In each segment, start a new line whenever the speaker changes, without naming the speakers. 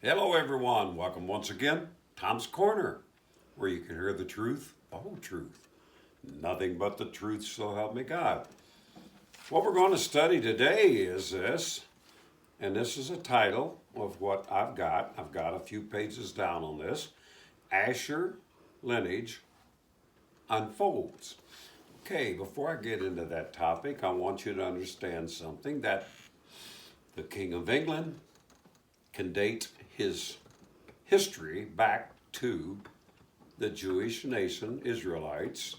Hello, everyone. Welcome once again, Tom's Corner, where you can hear the truth, the whole truth, nothing but the truth, so help me God. What we're going to study today is this, and this is a title of what I've got. I've got a few pages down on this. Asher Lineage Unfolds. Okay, before I get into that topic, I want you to understand something that the King of England can date his history back to the Jewish nation, Israelites,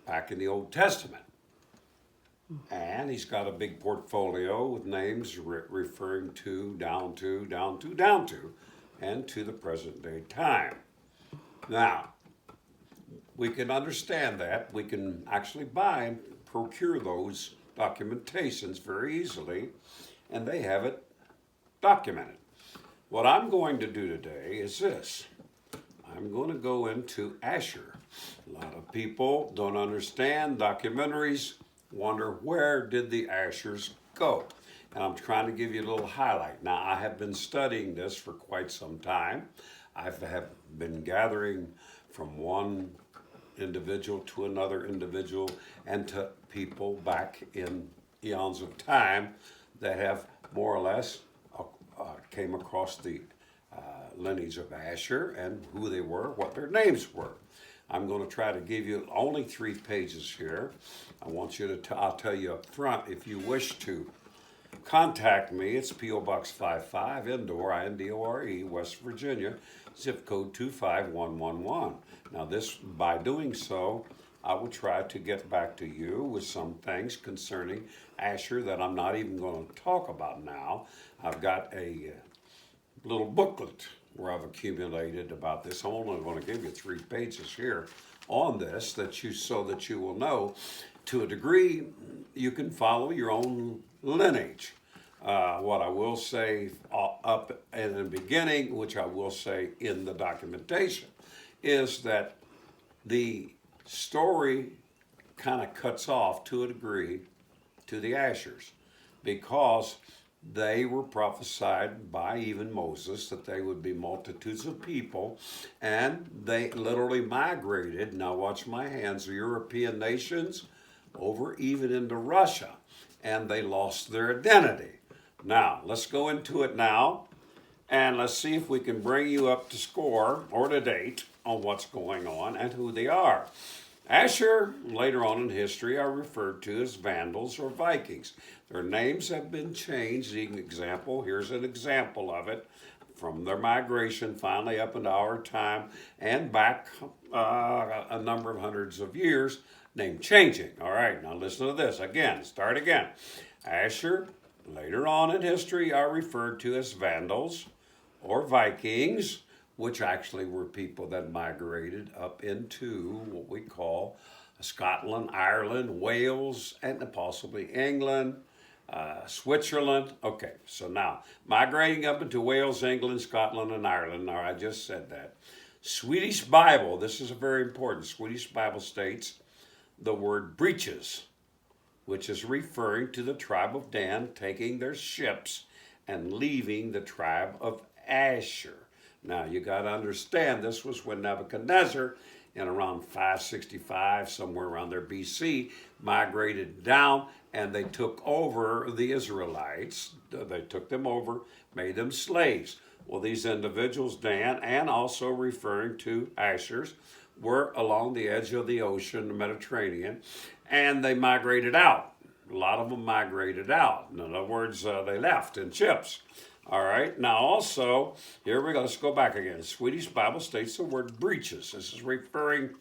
back in the Old Testament. And he's got a big portfolio with names referring to, down to, down to, down to, and to the present day time. Now, we can understand that. We can actually buy and procure those documentations very easily, and they have it documented. What I'm going to do today is this. I'm going to go into Asher. A lot of people don't understand documentaries, wonder where did the Ashers go? And I'm trying to give you a little highlight. Now, I have been studying this for quite some time. I have been gathering from one individual to another individual and to people back in eons of time that have more or less came across the lineage of Asher and who they were, what their names were. I'm going to try to give you only 3 pages here. I want you to, I'll tell you up front, if you wish to contact me, it's P.O. Box 55, Indore, Indore, West Virginia, zip code 25111. Now this, by doing so, I will try to get back to you with some things concerning Asher that I'm not even going to talk about now. I've got a little booklet where I've accumulated about this. I'm only going to give you 3 pages here on this so that you will know to a degree you can follow your own lineage. What I will say up in the beginning, which I will say in the documentation, is that the story kind of cuts off to a degree to the Ashers because they were prophesied by even Moses that they would be multitudes of people, and they literally migrated. Now watch my hands, the European nations over even into Russia, and they lost their identity. Now let's go into it now, and let's see if we can bring you up to score or to date on what's going on and who they are. Asher, later on in history, are referred to as Vandals or Vikings. Their names have been changed. Here's an example of it from their migration finally up into our time and back a number of hundreds of years, name changing. All right, now listen to this again. Start again. Asher, later on in history, are referred to as Vandals or Vikings, which actually were people that migrated up into what we call Scotland, Ireland, Wales, and possibly England, Switzerland. Okay, so now migrating up into Wales, England, Scotland, and Ireland. Now, I just said that. Swedish Bible, this is very important. Swedish Bible states the word breeches, which is referring to the tribe of Dan taking their ships and leaving the tribe of Asher. Now, you got to understand, this was when Nebuchadnezzar, in around 565, somewhere around there BC, migrated down and they took over the Israelites. They took them over, made them slaves. Well, these individuals, Dan, and also referring to Ashers, were along the edge of the ocean, the Mediterranean, and they migrated out. A lot of them migrated out. In other words, they left in ships. All right, now also, here we go, let's go back again. Swedish Bible states the word breeches. This is referring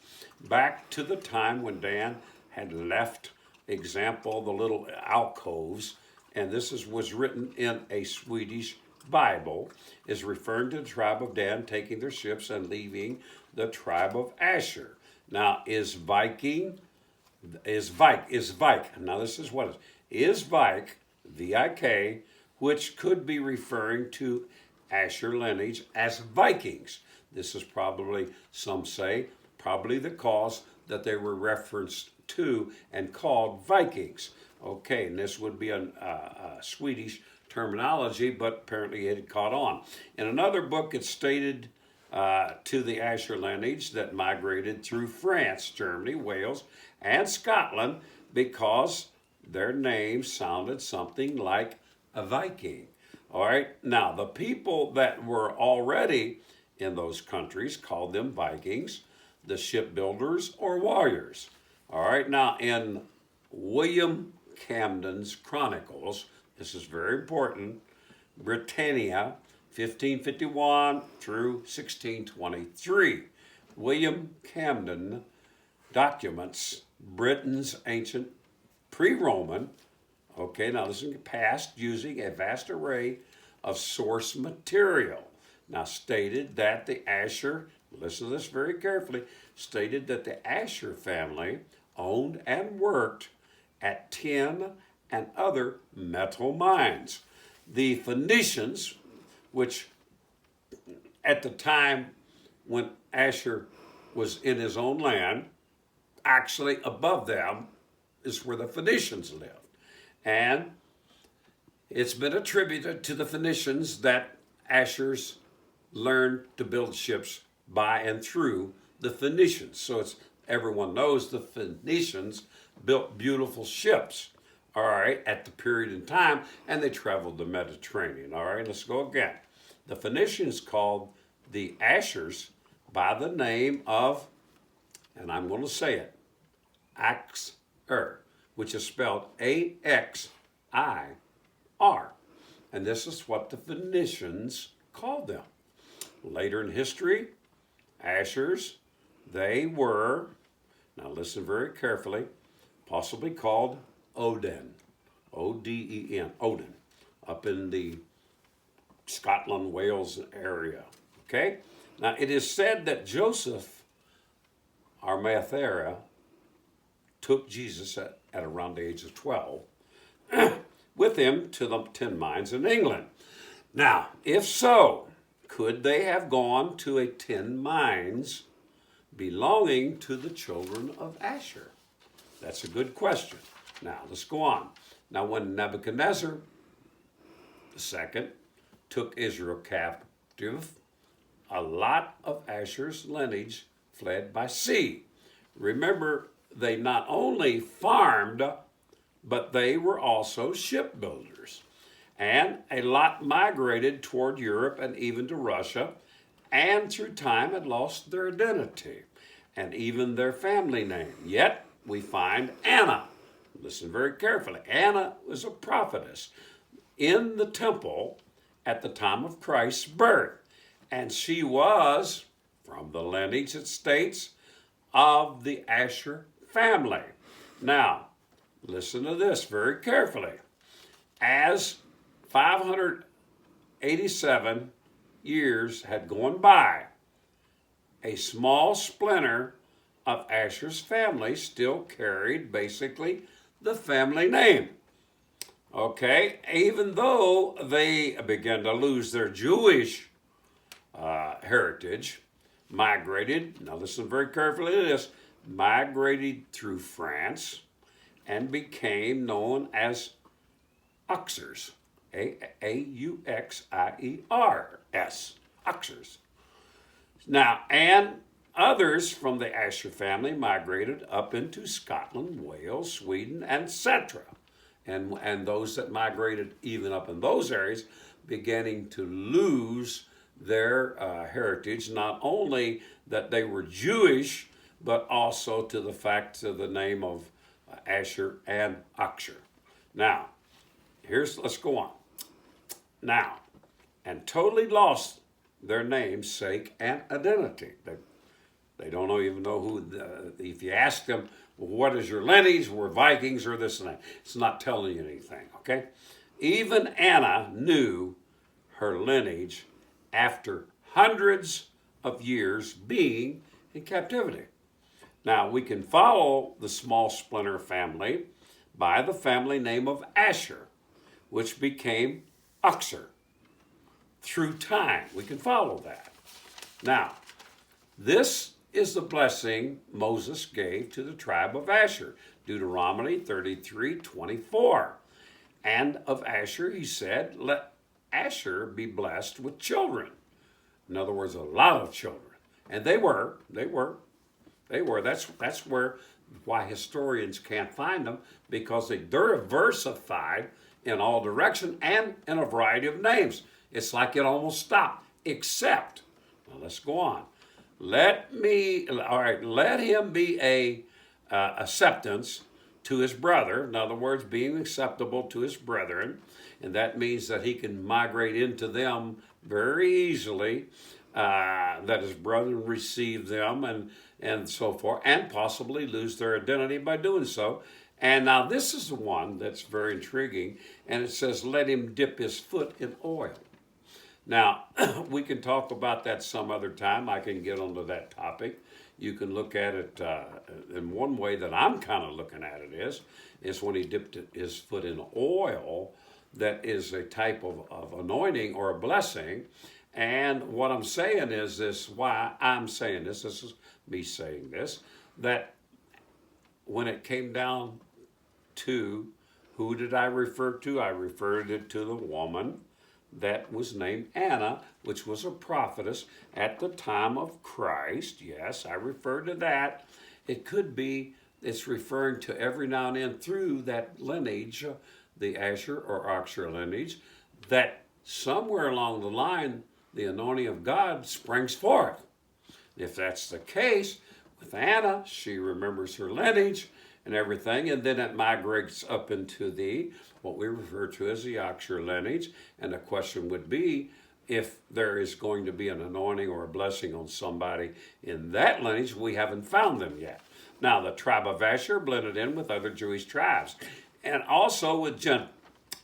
back to the time when Dan had left, example, the little alcoves, and was written in a Swedish Bible, is referring to the tribe of Dan taking their ships and leaving the tribe of Asher. Now, is Vike, now this is what it is Vike, V-I-K, which could be referring to Asher lineage as Vikings. This is probably, some say, probably the cause that they were referenced to and called Vikings. Okay, and this would be a Swedish terminology, but apparently it had caught on. In another book, it stated to the Asher lineage that migrated through France, Germany, Wales, and Scotland because their name sounded something like a Viking. All right, now the people that were already in those countries called them Vikings, the shipbuilders or warriors. All right, now in William Camden's Chronicles, this is very important, Britannia, 1551 through 1623. William Camden documents Britain's ancient pre-Roman, okay, now listen, past using a vast array of source material. Now stated that the Asher, listen to this very carefully, stated that the Asher family owned and worked at tin and other metal mines. The Phoenicians, which at the time when Asher was in his own land, actually above them is where the Phoenicians lived. And it's been attributed to the Phoenicians that Asher's learned to build ships by and through the Phoenicians. So it's everyone knows the Phoenicians built beautiful ships, all right, at the period in time, and they traveled the Mediterranean. All right, let's go again. The Phoenicians called the Ashers by the name of, and I'm going to say it, Axir, which is spelled A-X-I-R. And this is what the Phoenicians called them. Later in history, Ashers, they were, now listen very carefully, possibly called Odin, O-D-E-N, Odin, up in the Scotland, Wales area. Okay? Now it is said that Joseph Arimathea took Jesus at around the age of 12 with him to the tin mines in England. Now, if so, could they have gone to a tin mines belonging to the children of Asher? That's a good question. Now, let's go on. Now, when Nebuchadnezzar II took Israel captive, a lot of Asher's lineage fled by sea. Remember, they not only farmed, but they were also shipbuilders. And a lot migrated toward Europe and even to Russia, and through time had lost their identity and even their family name. Yet we find Anna. Listen very carefully. Anna was a prophetess in the temple at the time of Christ's birth. And she was from the lineage, it states, of the Asher family. Now, listen to this very carefully. As 587 years had gone by, a small splinter of Asher's family still carried basically the family name. Okay, even though they began to lose their Jewish heritage, migrated, now listen very carefully to this, migrated through France and became known as Uxers, A-U-X-I-E-R-S, Uxers. Now, and others from the Asher family migrated up into Scotland, Wales, Sweden, and etc. And those that migrated even up in those areas beginning to lose their heritage, not only that they were Jewish, but also to the fact of the name of Asher and Uxer. Now, let's go on. Now, and totally lost their namesake and identity. They don't even know who, if you ask them, well, what is your lineage? We're Vikings or this and that. It's not telling you anything, okay? Even Anna knew her lineage after hundreds of years being in captivity. Now, we can follow the small splinter family by the family name of Asher, which became Uxer. Through time, we can follow that. Now, this is the blessing Moses gave to the tribe of Asher, Deuteronomy 33:24. And of Asher, he said, let Asher be blessed with children. In other words, a lot of children. And they were. That's why historians can't find them, because they're diversified in all directions and in a variety of names. It's like it almost stopped, except, now let's go on. Let him be a acceptance to his brother. In other words, being acceptable to his brethren. And that means that he can migrate into them very easily, that his brethren receive them and so forth, and possibly lose their identity by doing so. And now this is the one that's very intriguing, and it says, let him dip his foot in oil. Now, we can talk about that some other time. I can get onto that topic. You can look at it in one way that I'm kind of looking at it is when he dipped his foot in oil, that is a type of anointing or a blessing. And what I'm saying is this, why I'm saying this is me saying this, that when it came down to who did I refer to? I referred it to the woman that was named Anna, which was a prophetess at the time of Christ. Yes, I referred to that. It could be, it's referring to every now and then through that lineage, the Asher or Oxer lineage, that somewhere along the line, the anointing of God springs forth. If that's the case, with Anna, she remembers her lineage and everything, and then it migrates up into what we refer to as the Oxer lineage. And the question would be, if there is going to be an anointing or a blessing on somebody in that lineage, we haven't found them yet. Now, the tribe of Asher blended in with other Jewish tribes, and also with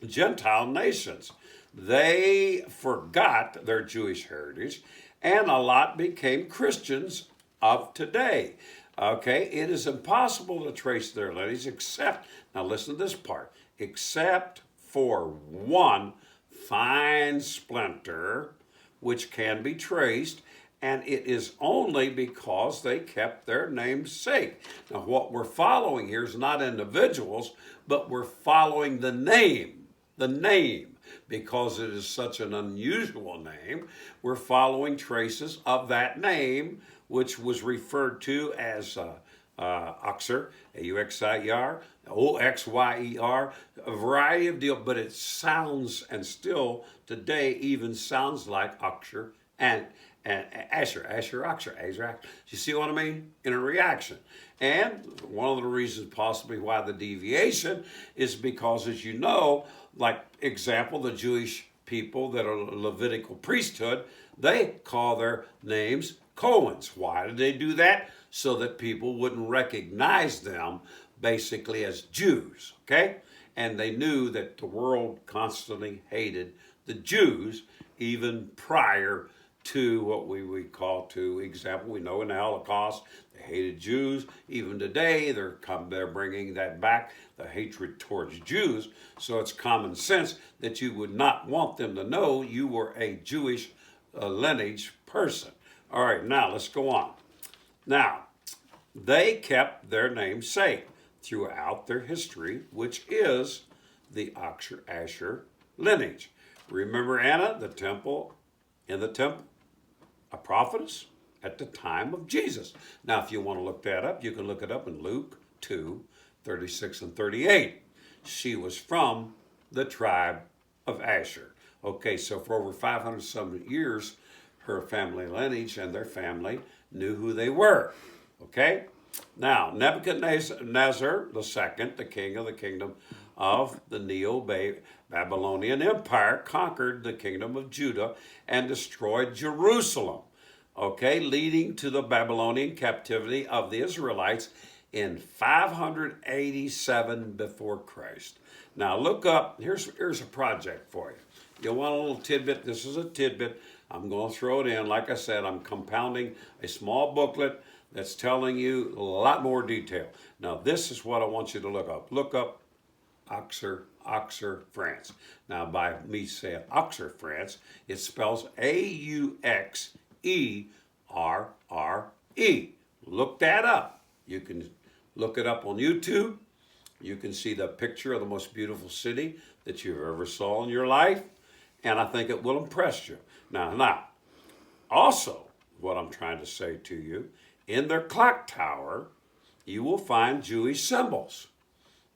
Gentile nations. They forgot their Jewish heritage, and a lot became Christians of today. Okay, it is impossible to trace their lineage except, now listen to this part, except for one fine splinter which can be traced, and it is only because they kept their namesake. Now, what we're following here is not individuals, but we're following the name, because it is such an unusual name. We're following traces of that name, which was referred to as Oxer, A-U-X-I-E-R, O-X-Y-E-R, a variety of deals, but it sounds, and still today even sounds like Oxer and Asher, Oxer. You see what I mean? In a reaction. And one of the reasons possibly why the deviation is because, as you know, like example, the Jewish people that are Levitical priesthood, they call their names Cohens. Why did they do that? So that people wouldn't recognize them basically as Jews, okay? And they knew that the world constantly hated the Jews even prior to what we would call, to example, we know in the Holocaust, they hated Jews. Even today, they're bringing that back, the hatred towards Jews. So it's common sense that you would not want them to know you were a Jewish lineage person. All right, now let's go on. Now, they kept their namesake throughout their history, which is the Asher lineage. Remember Anna, in the temple, a prophetess at the time of Jesus. Now, if you want to look that up, you can look it up in Luke 2, 36 and 38. She was from the tribe of Asher. Okay, so for over 500 some years, her family lineage and their family knew who they were. Okay? Now, Nebuchadnezzar II, the king of the kingdom of the Neo-Babylonian Empire, conquered the kingdom of Judah and destroyed Jerusalem, okay, leading to the Babylonian captivity of the Israelites in 587 before Christ. Now, look up, here's a project for you. You want a little tidbit? This is a tidbit. I'm going to throw it in. Like I said, I'm compounding a small booklet that's telling you a lot more detail. Now, this is what I want you to look up. Look up Oxer, France. Now, by me saying Oxer, France, it spells A-U-X-E-R-R-E. Look that up. You can look it up on YouTube. You can see the picture of the most beautiful city that you've ever saw in your life, and I think it will impress you. Now, also, what I'm trying to say to you, in their clock tower, you will find Jewish symbols.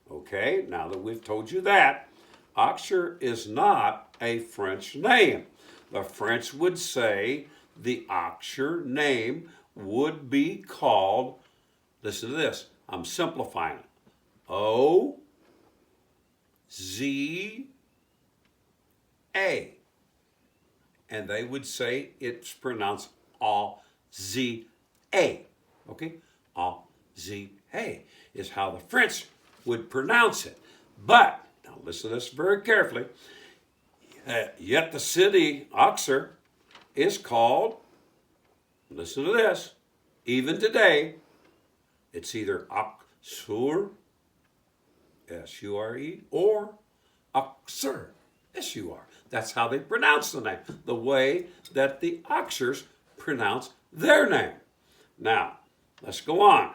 Okay, now that we've told you that, Oxer is not a French name. The French would say the Oxer name would be called, listen to this, I'm simplifying it, O-Z-A. And they would say it's pronounced A-Z-A. Okay? A-Z-A is how the French would pronounce it. But, now listen to this very carefully, yet the city, Oxer, is called, listen to this, even today, it's either Oxur, S-U-R-E, or Oxer, S-U-R. That's how they pronounce the name, the way that the Oxers pronounce their name. Now, let's go on.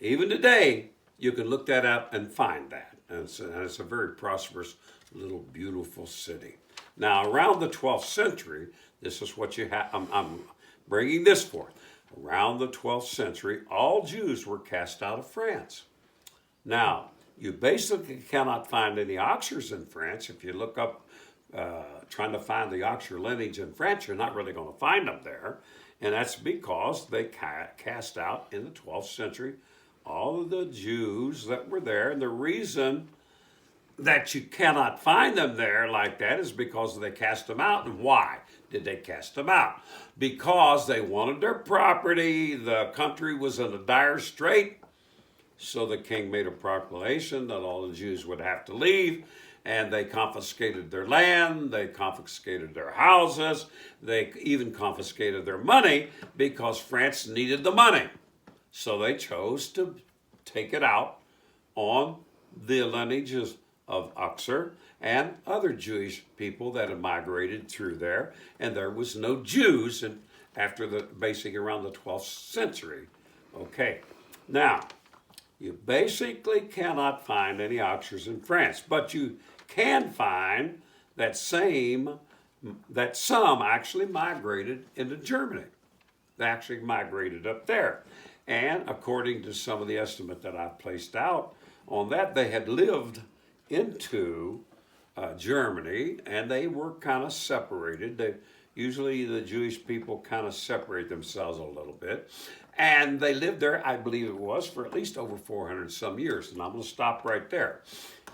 Even today, you can look that up and find that. And it's a very prosperous, little, beautiful city. Now, around the 12th century, this is what you have. I'm bringing this forth. Around the 12th century, all Jews were cast out of France. Now, you basically cannot find any Oxers in France. If you look up trying to find the Oxer lineage in France, you're not really going to find them there. And that's because they cast out in the 12th century all of the Jews that were there. And the reason that you cannot find them there like that is because they cast them out. And why did they cast them out? Because they wanted their property. The country was in a dire strait. So the king made a proclamation that all the Jews would have to leave. And they confiscated their land, they confiscated their houses, they even confiscated their money because France needed the money. So they chose to take it out on the lineages of Oxer and other Jewish people that had migrated through there. And there was no Jews after basically around the 12th century. Okay, now, you basically cannot find any Oxers in France, but you can find that some actually migrated into Germany. They actually migrated up there. And according to some of the estimate that I've placed out on that, they had lived into Germany, and they were kind of separated. Usually the Jewish people kind of separate themselves a little bit. And they lived there, I believe it was, for at least over 400 some years. And I'm going to stop right there.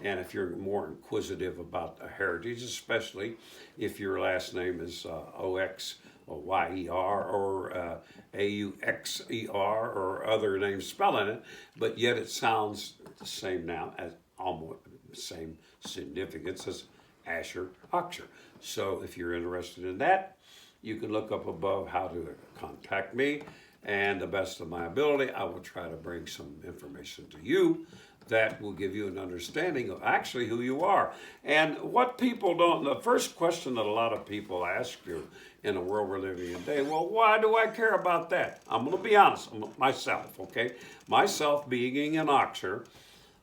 And if you're more inquisitive about the heritage, especially if your last name is O-X-Y-E-R or A-U-X-E-R or other names spelling it, but yet it sounds the same now, as almost the same significance as Asher, Oxer. So if you're interested in that, you can look up above how to contact me. And the best of my ability, I will try to bring some information to you that will give you an understanding of actually who you are. And what people don't, the first question that a lot of people ask you in the world we're living in today, well, why do I care about that? I'm going to be honest, myself, okay? Myself being an Oxer,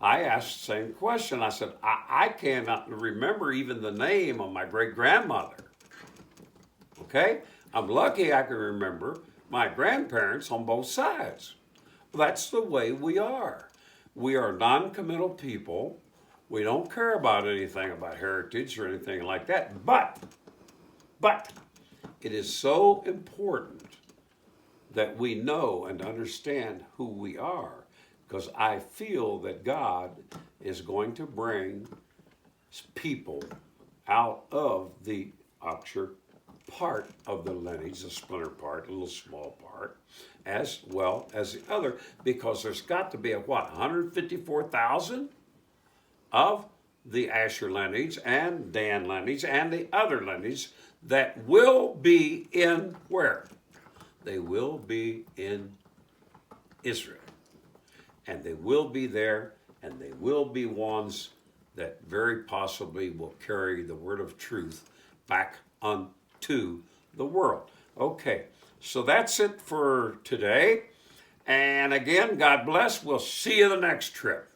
I asked the same question. I said, I cannot remember even the name of my great-grandmother, okay? I'm lucky I can remember my grandparents on both sides. That's the way we are. We are non-committal people. We don't care about anything about heritage or anything like that. But it is so important that we know and understand who we are, because I feel that God is going to bring people out of the Oxer part of the lineage, the splinter part, a little small part, as well as the other, because there's got to be 154,000 of the Asher lineage and Dan lineage and the other lineage that will be in where? They will be in Israel. And they will be there, and they will be ones that very possibly will carry the word of truth back unto the world. Okay, so that's it for today. And again, God bless. We'll see you the next trip.